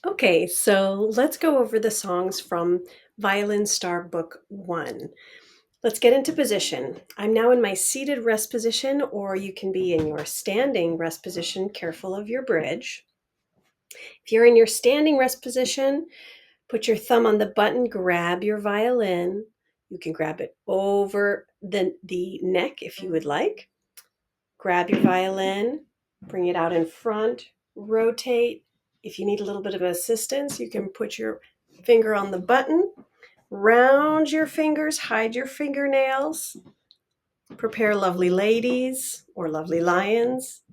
Okay, so let's go over the songs from Violin Star Book 1. Let's get into position. I'm now in my seated rest position, or you can be in your standing rest position, careful of your bridge. If you're in your standing rest position, put your thumb on the button, grab your violin. You can grab it over the neck if you would like. Grab your violin, bring it out in front, rotate. If you need a little bit of assistance, you can put your finger on the button, round your fingers, hide your fingernails, prepare lovely ladies or lovely lions,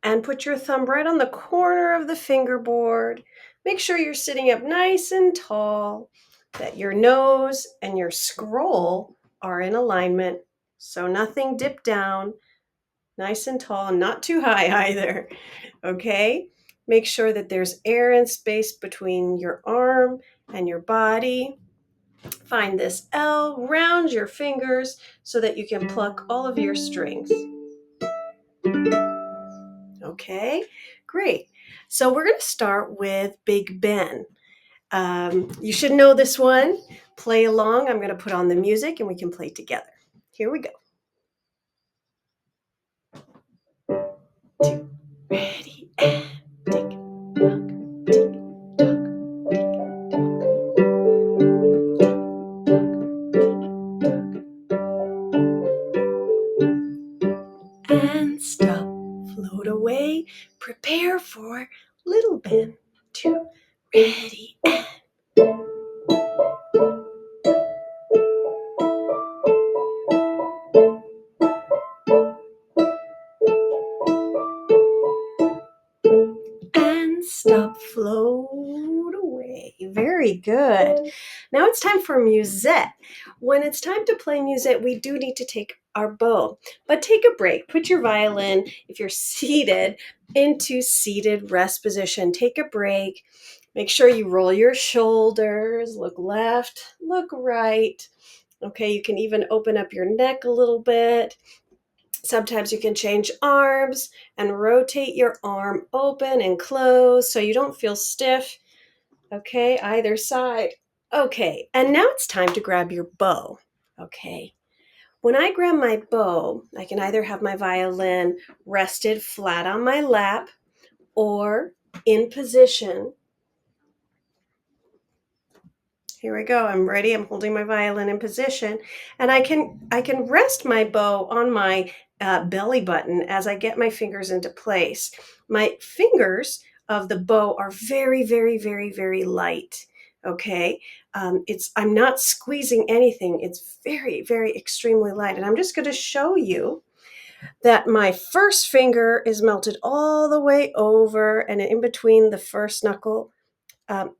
and put your thumb right on the corner of the fingerboard. Make sure you're sitting up nice and tall, that your nose and your scroll are in alignment, so nothing dip down. Nice and tall, not too high either. Okay? Make sure that there's air and space between your arm and your body. Find this L, round your fingers so that you can pluck all of your strings. Okay? Great. So we're going to start with Big Ben. You should know this one. Play along. I'm going to put on the music and we can play together. Here we go. 2, ready, and tick, tock, tick, tock, tick, tock, and stop, float away, prepare for Little Ben. 2, ready, and stop, float away. Very good. Now it's time for Musette. When it's time to play Musette, we do need to take our bow, but take a break. Put your violin, if you're seated, into seated rest position. Take a break. Make sure you roll your shoulders, look left, look right. Okay, you can even open up your neck a little bit. Sometimes you can change arms and rotate your arm open and close so you don't feel stiff. Okay, either side. Okay, and now it's time to grab your bow. Okay, when I grab my bow, I can either have my violin rested flat on my lap or in position. Here we go. I'm ready. I'm holding my violin in position, and I can rest my bow on my belly button as I get my fingers into place. My fingers of the bow are very, very, very, very light. Okay, I'm not squeezing anything. It's very, very extremely light, and I'm just going to show you that my first finger is melted all the way over and in between the first knuckle,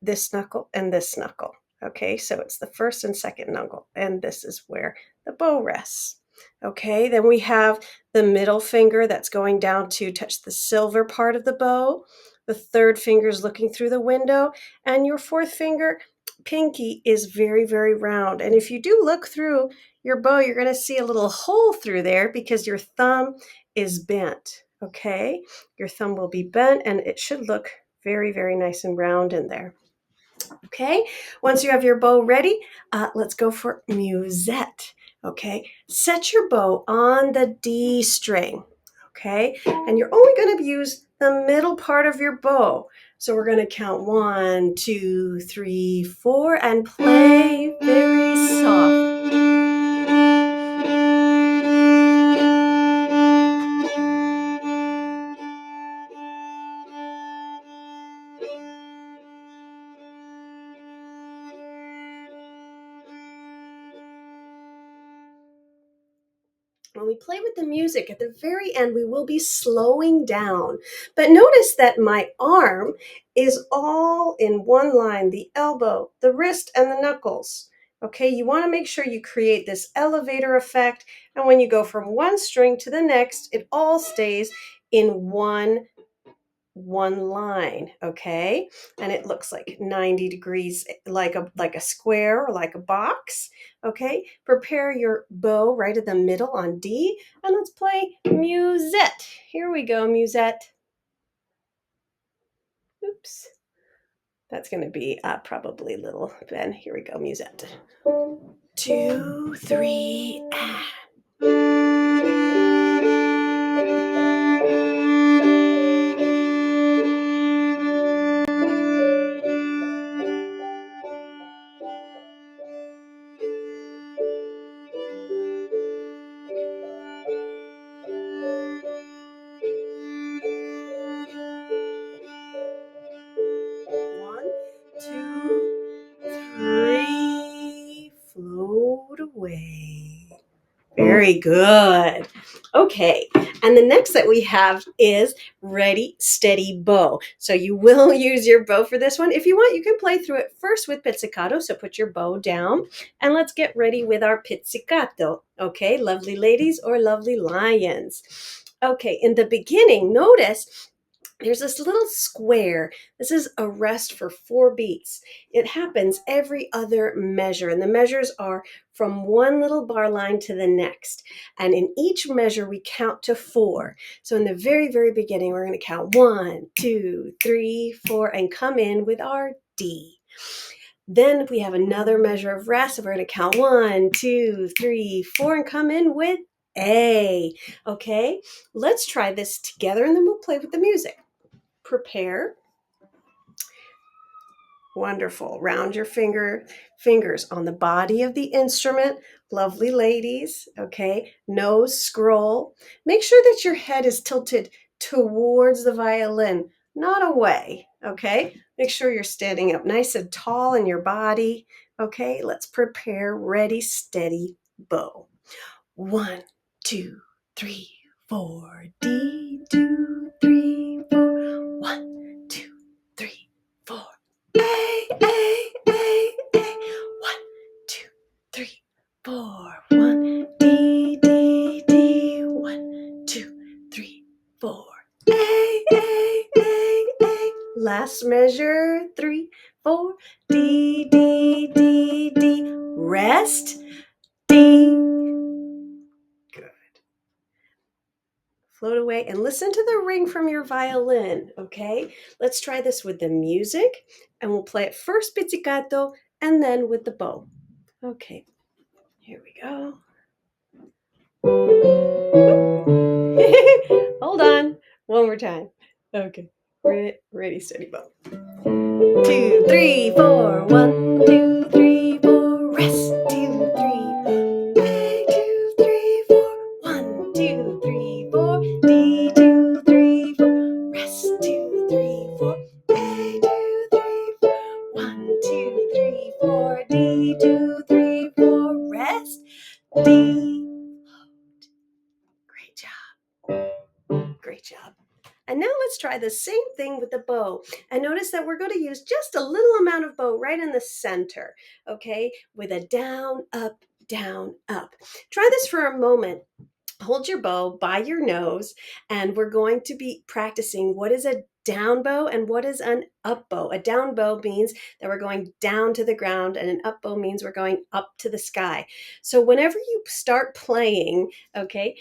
this knuckle, and this knuckle. Okay, so it's the first and second knuckle, and this is where the bow rests. Okay, then we have the middle finger that's going down to touch the silver part of the bow. The third finger is looking through the window, and your fourth finger, pinky, is very, very round. And if you do look through your bow, you're going to see a little hole through there because your thumb is bent. Okay, your thumb will be bent, and it should look very, very nice and round in there. Okay, once you have your bow ready, let's go for Musette. Okay, set your bow on the D string. Okay, and you're only going to use the middle part of your bow. So we're going to count 1, 2, 3, 4, and play very soft. When we play with the music, at the very end, we will be slowing down. But notice that my arm is all in one line, the elbow, the wrist, and the knuckles. Okay, you want to make sure you create this elevator effect. And when you go from one string to the next, it all stays in one line, okay? And it looks like 90 degrees, like a square or like a box, okay? Prepare your bow right in the middle on D, and let's play Musette. Here we go, Musette. Oops. That's going to be probably little Ben. Here we go, Musette. 2, 3, ah. One, two, three, float away. Very good. Okay, and the next that we have is ready, steady, bow. So you will use your bow for this one. If you want, you can play through it first with pizzicato. So put your bow down and let's get ready with our pizzicato. Okay, lovely ladies or lovely lions. Okay, in the beginning, notice there's this little square. This is a rest for 4 beats. It happens every other measure, and the measures are from one little bar line to the next. And in each measure, we count to 4. So in the very, very beginning, we're going to count 1, 2, 3, 4, and come in with our D. Then we have another measure of rest. So we're going to count 1, 2, 3, 4, and come in with A. Okay, let's try this together, and then we'll play with the music. Prepare. Wonderful. Round your fingers on the body of the instrument. Lovely ladies. Okay. Nose scroll. Make sure that your head is tilted towards the violin, not away. Okay. Make sure you're standing up nice and tall in your body. Okay. Let's prepare. Ready, steady, bow. 1, 2, 3, 4. D, 2, 3, 4. 1, 2, 3, 4. A, A, A, A. 1, 2, 3, 4. 1, D, D, D. 1, 2, 3, 4. A, A, A, A. Last measure. 3, 4. D, D, D, D. Rest. D. Float away and listen to the ring from your violin, okay? Let's try this with the music, and we'll play it first pizzicato and then with the bow. Okay, here we go. Hold on, one more time. Okay, ready, steady, bow. 2, 3, 4. 1, 2, 3, 4. Rest. 2, 3, 2, 3, 4. 1, 2, 3, 4. D, 2, 3, 4. Rest. 2, 3, 4. A, 2, 3, 4. 1, 2, 3, 4. D, 2, 3, 4. Rest. D. Great job. Great job. And now let's try the same thing with the bow. And notice that we're going to use just a little amount of bow right in the center, okay? With a down, up, down, up. Try this for a moment. Hold your bow by your nose, and we're going to be practicing what is a down bow and what is an up bow. A down bow means that we're going down to the ground, and an up bow means we're going up to the sky. So whenever you start playing, okay,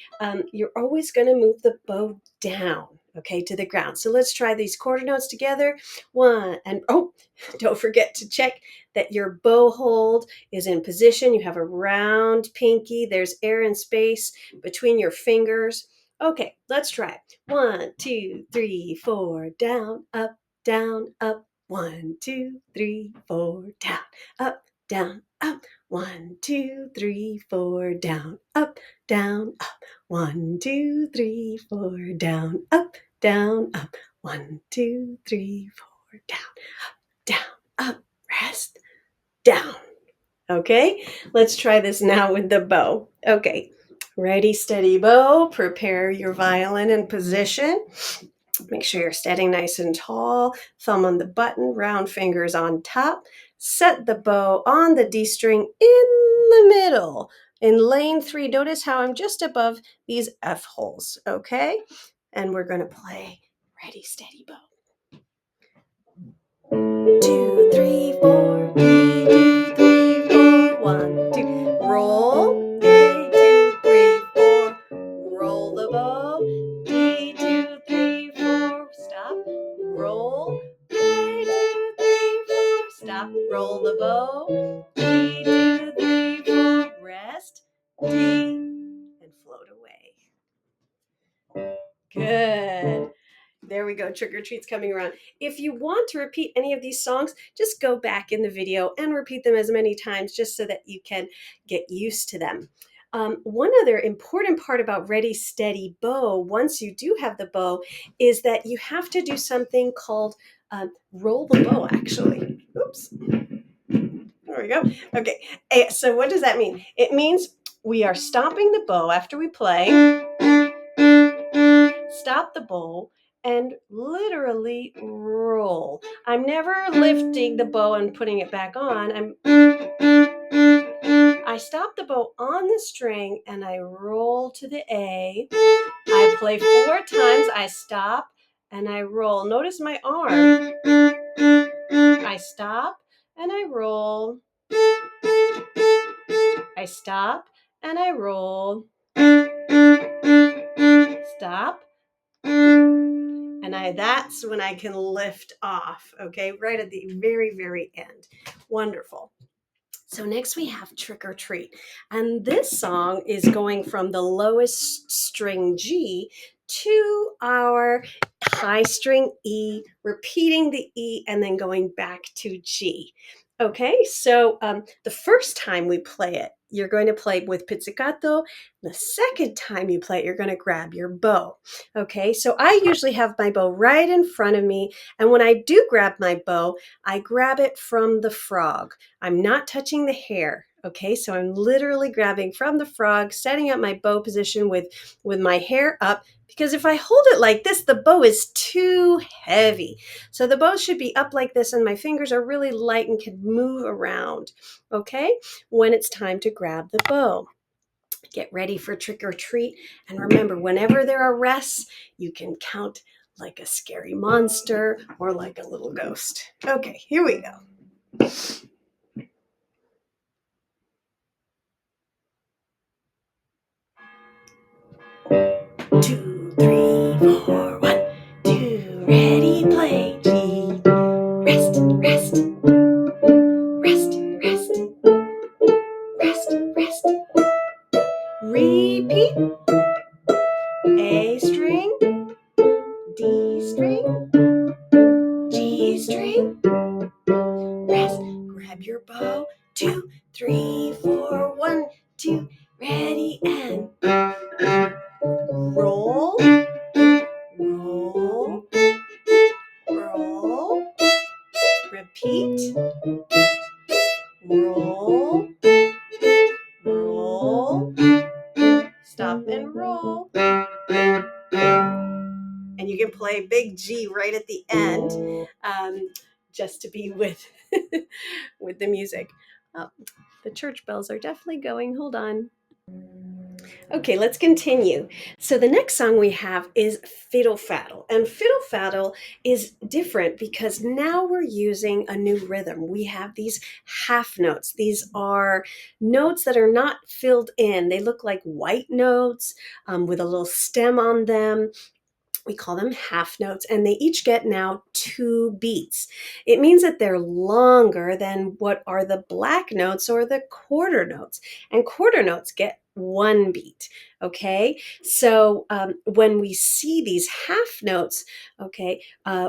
you're always going to move the bow down, okay, to the ground. So let's try these quarter notes together. 1, and oh, don't forget to check that your bow hold is in position. You have a round pinky. There's air and space between your fingers. Okay, let's try it. 1, 2, 3, 4. Down, up, down, up. 1, 2, 3, 4. Down, up, down, up. 1, 2, 3, 4. Down, up, down, up. 1, 2, 3, 4. Down, up, down, up. 1, 2, 3, 4. Down, up, down, up. Rest. Down. Okay, let's try this now with the bow. Okay, ready, steady, bow. Prepare your violin in position. Make sure you're standing nice and tall. Thumb on the button, round fingers on top. Set the bow on the D string in the middle. In lane 3, notice how I'm just above these F holes, okay? And we're going to play ready, steady, bow. 2, 3, 4. D, 2, 3, 4. 1, 2. Roll. A, 2, 3, 4. Roll the bow. D, 2, 3, 4. Stop. Roll. A, 2, 3, stop, roll the bow, D, 2, 3, 4, rest, D, and float away. Good. There we go, trick or treat's coming around. If you want to repeat any of these songs, just go back in the video and repeat them as many times just so that you can get used to them. One other important part about Ready, Steady, Bow, once you do have the bow, is that you have to do something called roll the bow, actually. Oops. There we go. Okay, so what does that mean? It means we are stopping the bow after we play, stop the bow, and literally roll. I'm never lifting the bow and putting it back on. I stop the bow on the string and I roll to the A. I play 4 times, I stop and I roll. Notice my arm. I stop and I roll. I stop and I roll. Stop. And that's when I can lift off, okay? Right at the very, very end. Wonderful. So next we have Trick or Treat. And this song is going from the lowest string G to our high string E, repeating the E and then going back to G. Okay, so the first time we play it, you're going to play with pizzicato. The second time you play it, you're going to grab your bow. Okay, so I usually have my bow right in front of me. And when I do grab my bow, I grab it from the frog. I'm not touching the hair. Okay, so I'm literally grabbing from the frog, setting up my bow position with my hair up, because if I hold it like this, the bow is too heavy. So the bow should be up like this and my fingers are really light and can move around, okay, when it's time to grab the bow. Get ready for trick or treat. And remember, whenever there are rests, you can count like a scary monster or like a little ghost. Okay, here we go. 2, 3, 4, 1, 2, ready, play, G, rest, rest, rest, rest, rest, rest, repeat, A string, D string, G string, rest, grab your bow, 2, 3, 4, 1, 2, ready, and roll, roll, roll, repeat, roll, roll, stop and roll. And you can play big G right at the end, just to be with with the music. The church bells are definitely going. Hold on. Okay, let's continue. So the next song we have is Fiddle Faddle. And Fiddle Faddle is different because now we're using a new rhythm. We have these half notes. These are notes that are not filled in. They look like white notes with a little stem on them. We call them half notes, and they each get now 2 beats. It means that they're longer than what are the black notes or the quarter notes. And quarter notes get 1 beat, okay? So when we see these half notes, okay,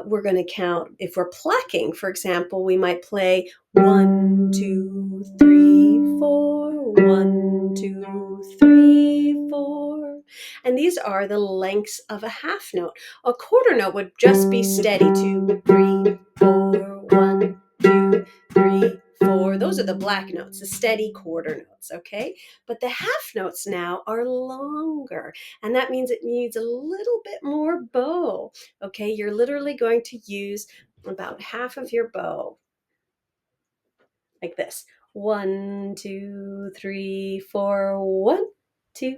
we're going to count. If we're plucking, for example, we might play 1, 2, 3, 4, 1, 2, 3, 4. And these are the lengths of a half note. A quarter note would just be steady, 2, 3, 4, 1, 2, 3, 4. Those are the black notes, the steady quarter notes, okay? But the half notes now are longer, and that means it needs a little bit more bow, okay? You're literally going to use about half of your bow, like this. 1, 2, 3, 4, 1, 2,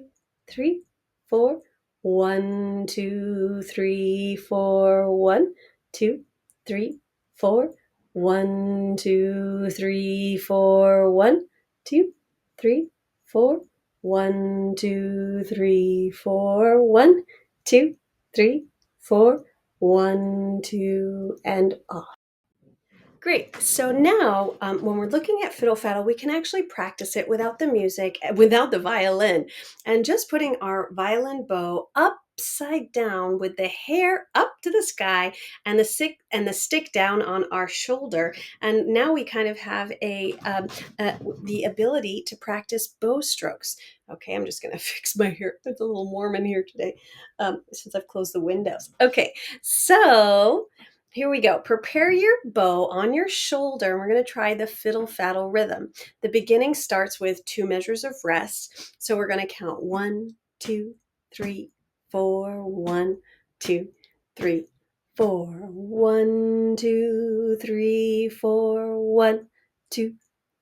3, 4. 1, 2, 3, 4, 1, 2, 3, 4. 1, 2, 3, 4, 1, 2, 3, 4. 1, 2, 3, 4, 1, 2, 3, 4. 1, 2, and off. Great. So now, when we're looking at Fiddle Faddle, we can actually practice it without the music, without the violin, and just putting our violin bow upside down with the hair up to the sky and the stick down on our shoulder. And now we kind of have the ability to practice bow strokes. Okay, I'm just going to fix my hair. It's a little warm in here today, since I've closed the windows. Okay, so here we go. Prepare your bow on your shoulder, and we're going to try the fiddle faddle rhythm. The beginning starts with 2 measures of rest. So we're going to count 1, 2, 3, 4, 1, 2, 3, 4, 1, 2, 3, 4, 1, 2,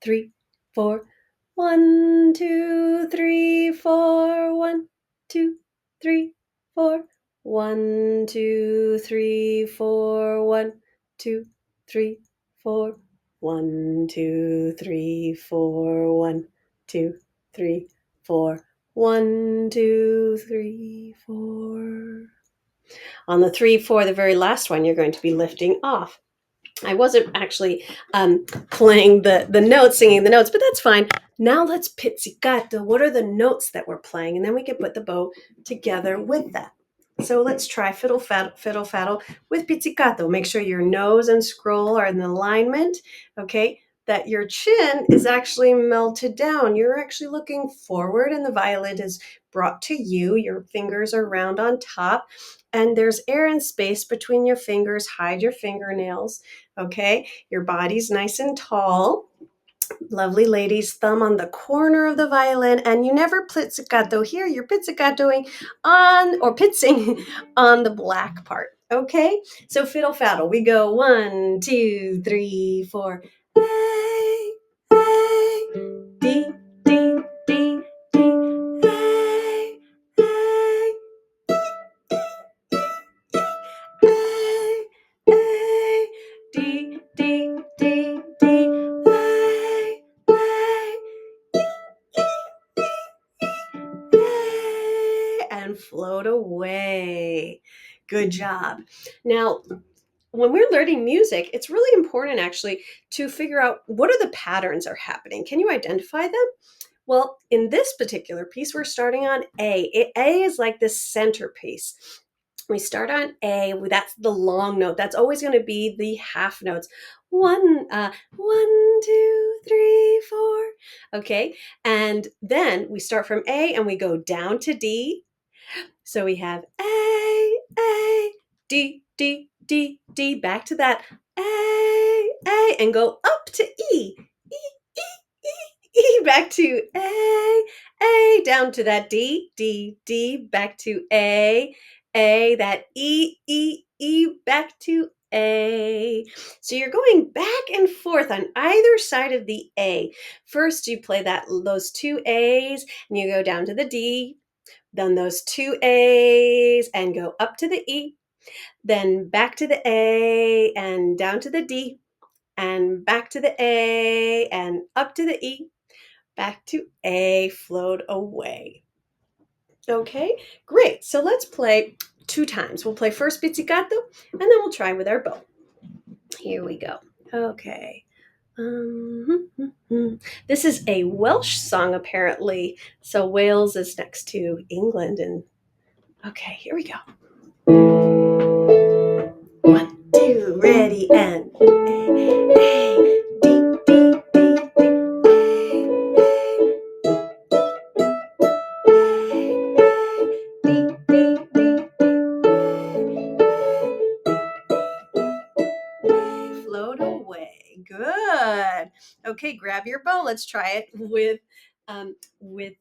3, 4, 1, 2, 3, 4, 1, 2, 3, 4. 1, 2, 3, 4, 1, 2, 3, 4, 1, 2, 3, 4, 1, 2, 3, 4, 1, 2, 3, 4. On the 3, 4, the very last one, you're going to be lifting off. I wasn't actually playing the notes, singing the notes, but that's fine. Now let's pizzicato. What are the notes that we're playing? And then we can put the bow together with that. So let's try fiddle faddle with pizzicato. Make sure your nose and scroll are in alignment, okay? That your chin is actually melted down. You're actually looking forward and the violin is brought to you. Your fingers are round on top and there's air and space between your fingers. Hide your fingernails, okay? Your body's nice and tall. Lovely ladies, thumb on the corner of the violin, and you never pizzicato here. You're pizzicatoing on or pizzing on the black part. Okay, so fiddle faddle. We go 1, 2, 3, 4. A, A, D, D, D, D. A, A, A, A, D, D, D, D. A, A. And float away. Good job. Now, when we're learning music, it's really important actually to figure out what are the patterns are happening. Can you identify them? Well, in this particular piece, we're starting on A. A is like the centerpiece. We start on A. That's the long note. That's always going to be the half notes. 1, 1, 2, 3, 4. Okay, and then we start from A and we go down to D. So we have A, D, D, D, D. Back to that A, and go up to E, E, back to A, down to that D, D, D, back to A, that E, back to A. So you're going back and forth on either side of the A. First, you play those 2 A's, and you go down to the D, then those 2 A's, and go up to the E, then back to the A, and down to the D, and back to the A, and up to the E, back to A, float away. Okay, great. So let's play 2 times. We'll play first pizzicato, and then we'll try with our bow. Here we go. Okay. This is a Welsh song, apparently. So Wales is next to England. And okay, here we go. 1, 2, ready, and A, D, D, D, D, float away. Good. Okay, grab your bow. Let's try it with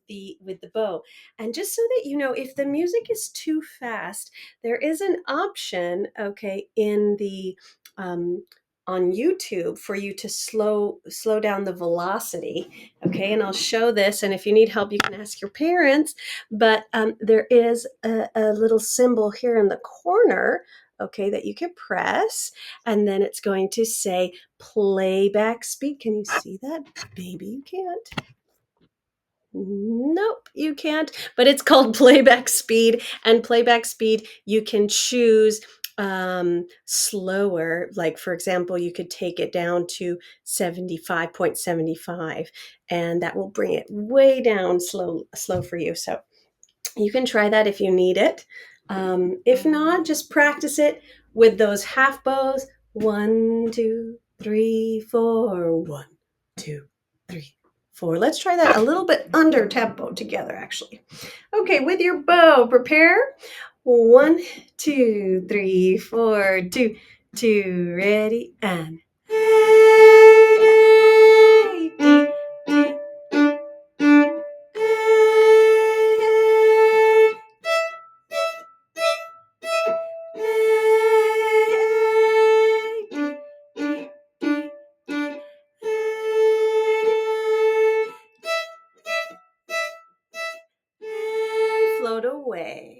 the bow. And just so that you know, if the music is too fast, there is an option, okay, in the on YouTube for you to slow down the velocity. Okay, and I'll show this. And if you need help, you can ask your parents. But there is a little symbol here in the corner, okay, that you can press, and then it's going to say playback speed. Can you see that? Maybe you can't. Nope, you can't. But it's called playback speed. And playback speed, you can choose slower. Like, for example, you could take it down to 75.75, and that will bring it way down slow for you. So you can try that if you need it. If not, just practice it with those half bows. 1, 2, 3, 4. 1, 2, 3, 4. Let's try that a little bit under tempo together, actually. Okay, with your bow, prepare. 1, 2, 3, 4. 2, 2, ready, and hey, dee, dee, float away.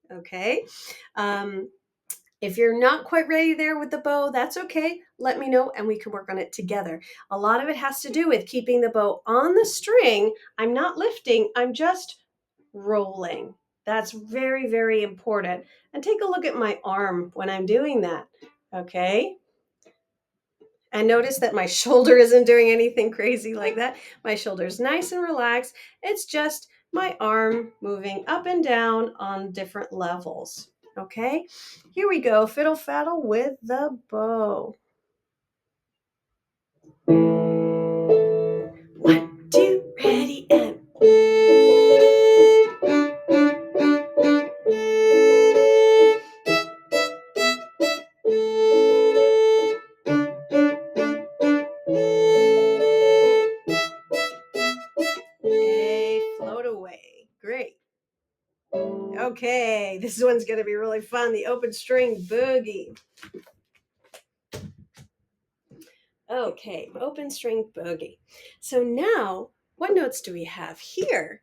Okay. If you're not quite ready there with the bow, that's okay. Let me know and we can work on it together. A lot of it has to do with keeping the bow on the string. I'm not lifting, I'm just rolling. That's very, very important. And take a look at my arm when I'm doing that. Okay. And notice that my shoulder isn't doing anything crazy like that. My shoulder's nice and relaxed. It's just my arm moving up and down on different levels. Okay, here we go. Fiddle faddle with the bow. 1, 2, ready, and hey, float away. Great. Okay, this one's going to be really fun. The open string boogie. Okay, open string boogie. So now, what notes do we have here?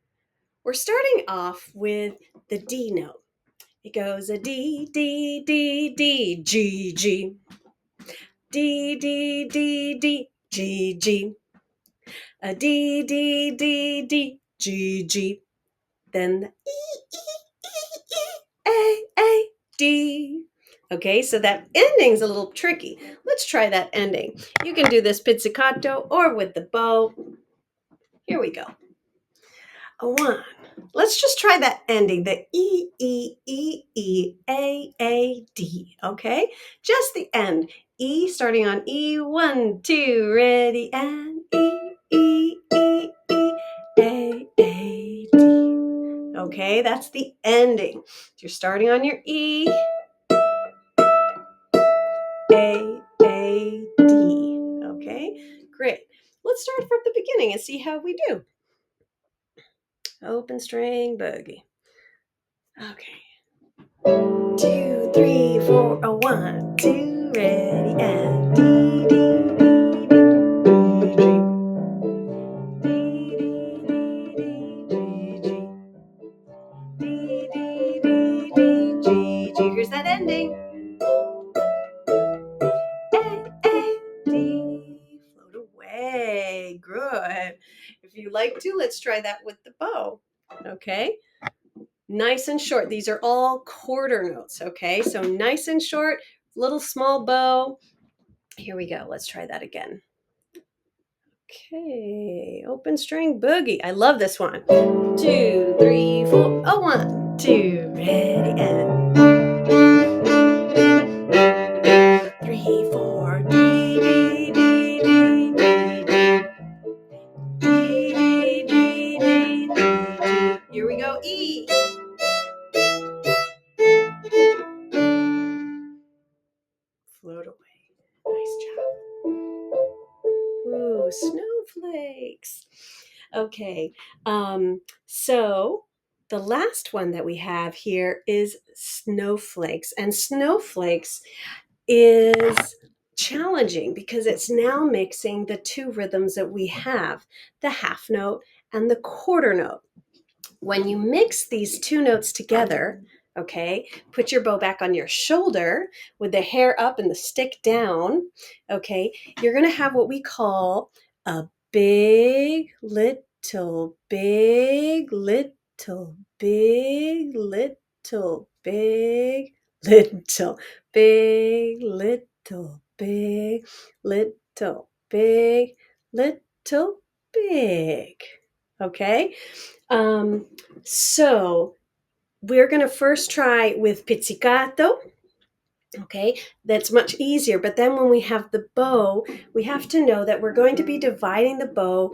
We're starting off with the D note. It goes a D, D, D, D, G, G. D, D, D, D, G, G. A D, D, D, D, G, G. Then the A, D. Okay, so that ending's a little tricky. Let's try that ending. You can do this pizzicato or with the bow. Here we go. A 1. Let's just try that ending, the E, E, E, E, A, D, okay? Just the end. E starting on E, 1, 2, ready, and E, E, E, E, A, D. Okay, that's the ending. So you're starting on your E, A, D. Okay, great. Let's start from the beginning and see how we do. Open string boogie. Okay. 2, 3, 4, a 1, 2, ready, and D, D, D, D, D, G, D, D, D, G, G. Here's that ending. A, D. Float away. Good. If you like to, let's try that with the bow. Okay. Nice and short. These are all quarter notes. Okay. So nice and short, little small bow. Here we go. Let's try that again. Okay, open string boogie. I love this one. 2, 3, 4. Oh, 1, 2, ready, and 3, 4. D, D, D, D, D, D, D, D, D, D. Here we go. E. Float away. Nice job. Ooh, snowflakes. Okay, so the last one that we have here is snowflakes. And snowflakes is challenging because it's now mixing the two rhythms that we have, the half note and the quarter note. When you mix these two notes together, okay, put your bow back on your shoulder with the hair up and the stick down, okay, you're going to have what we call a big, little, big, little, big, little, big, little, big, little, big, little, big, little, big. Okay? Um, so we're going to first try with pizzicato. Okay, that's much easier. But then when we have the bow, we have to know that we're going to be dividing the bow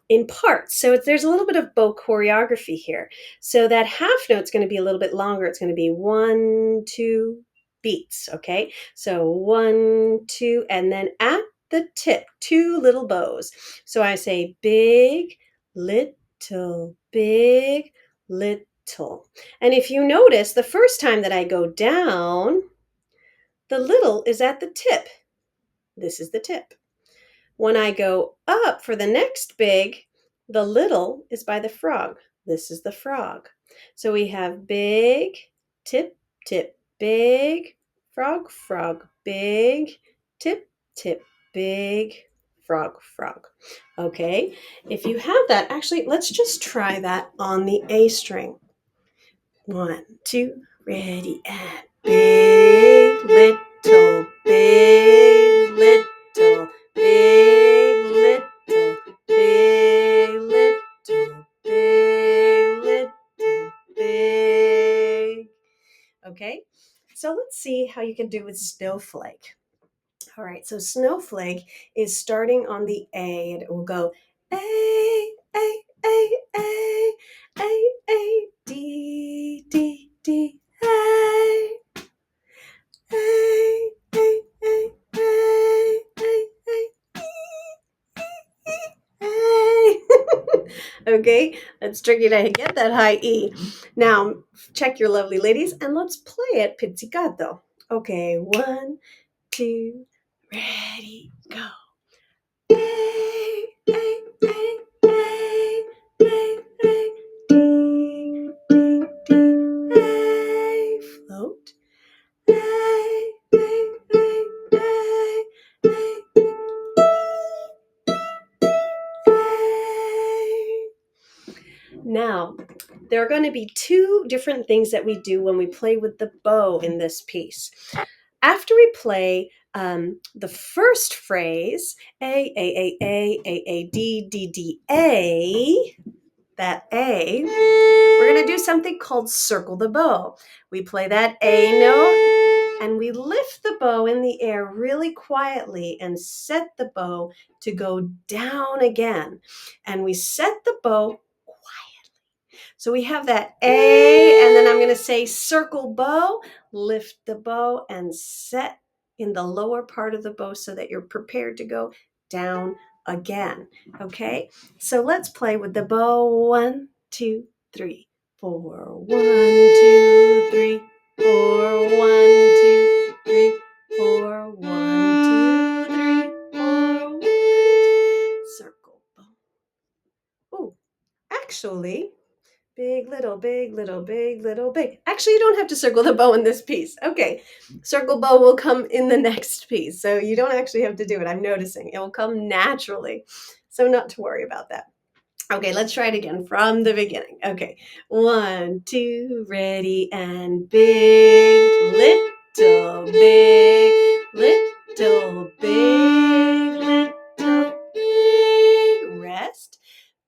in parts. So there's a little bit of bow choreography here. So that half note's going to be a little bit longer. It's going to be 1, 2 beats. Okay, so 1, 2, and then at the tip, 2 little bows. So I say big, little, big, little. And if you notice, the first time that I go down, the little is at the tip. This is the tip. When I go up for the next big, the little is by the frog. This is the frog. So we have big, tip, tip, big, frog, frog, big, tip, tip, big, frog, frog. Okay, if you have that, actually, let's just try that on the A string. 1, 2, ready, and big, little, big, little, big, little, big, little, big, little, big. Okay, so let's see how you can do with Snowflake. All right, so Snowflake is starting on the A, and it will go A, A, A, A, A, A, D, D, D, A, A, A, A, A, A, A, A. Okay, that's tricky to get that high E. Now, check your lovely ladies, and let's play it pizzicato. Okay, 1, 2, ready, go. A, A, A, A, A, A, D, D, D, A, float. A, A, A, A, A, A. Now, there are going to be 2 different things that we do when we play with the bow in this piece. After we play the first phrase, A, D, D, A, that A, we're going to do something called circle the bow. We play that A note and we lift the bow in the air really quietly and set the bow to go down again. And we set the bow quietly. So we have that A, and then I'm going to say circle bow, lift the bow, and set in the lower part of the bow so that you're prepared to go down again. Okay, so let's play with the bow. 1, 2, 3, 4. 1, 2, 3, 4. 1, 2, 3, 4. 1, 2, 3, 4. 1, 2. Circle bow. Oh, actually, big, little, big, little, big, little, big. Actually, you don't have to circle the bow in this piece. Okay, circle bow will come in the next piece. So you don't actually have to do it. I'm noticing it will come naturally. So not to worry about that. Okay, let's try it again from the beginning. Okay, 1, 2, ready, and big, little, big, little, big, little, big, rest.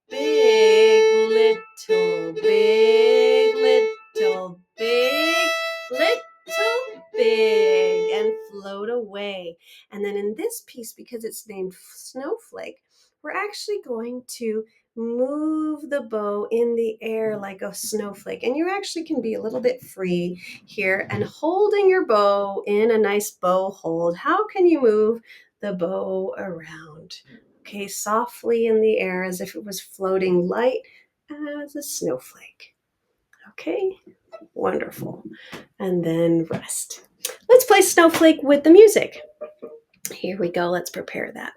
Big, little, big, little, big, little, big, and float away. And then in this piece, because it's named Snowflake, we're actually going to move the bow in the air like a snowflake. And you actually can be a little bit free here and holding your bow in a nice bow hold. How can you move the bow around? Okay, softly in the air as if it was floating light as a snowflake. Okay, wonderful. And then rest. Let's play Snowflake with the music. Here we go. Let's prepare that.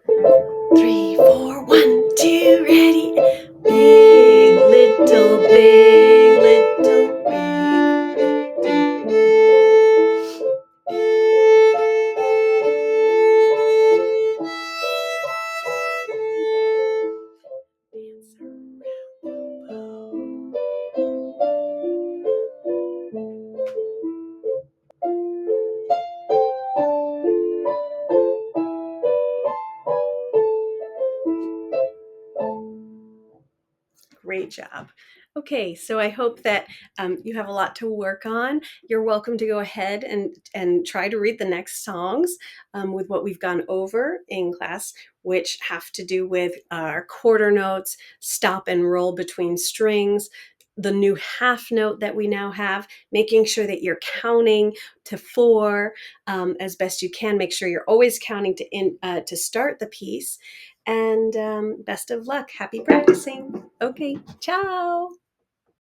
3, 4, 1, 2, ready. Big, little, big, little, big. Dance around the bow. job. Okay, so I hope that you have a lot to work on. You're welcome to go ahead and try to read the next songs with what we've gone over in class, which have to do with our quarter notes, stop and roll between strings, the new half note that we now have, making sure that you're counting to 4 as best you can. Make sure you're always counting to start the piece. And best of luck. Happy practicing. Okay, ciao.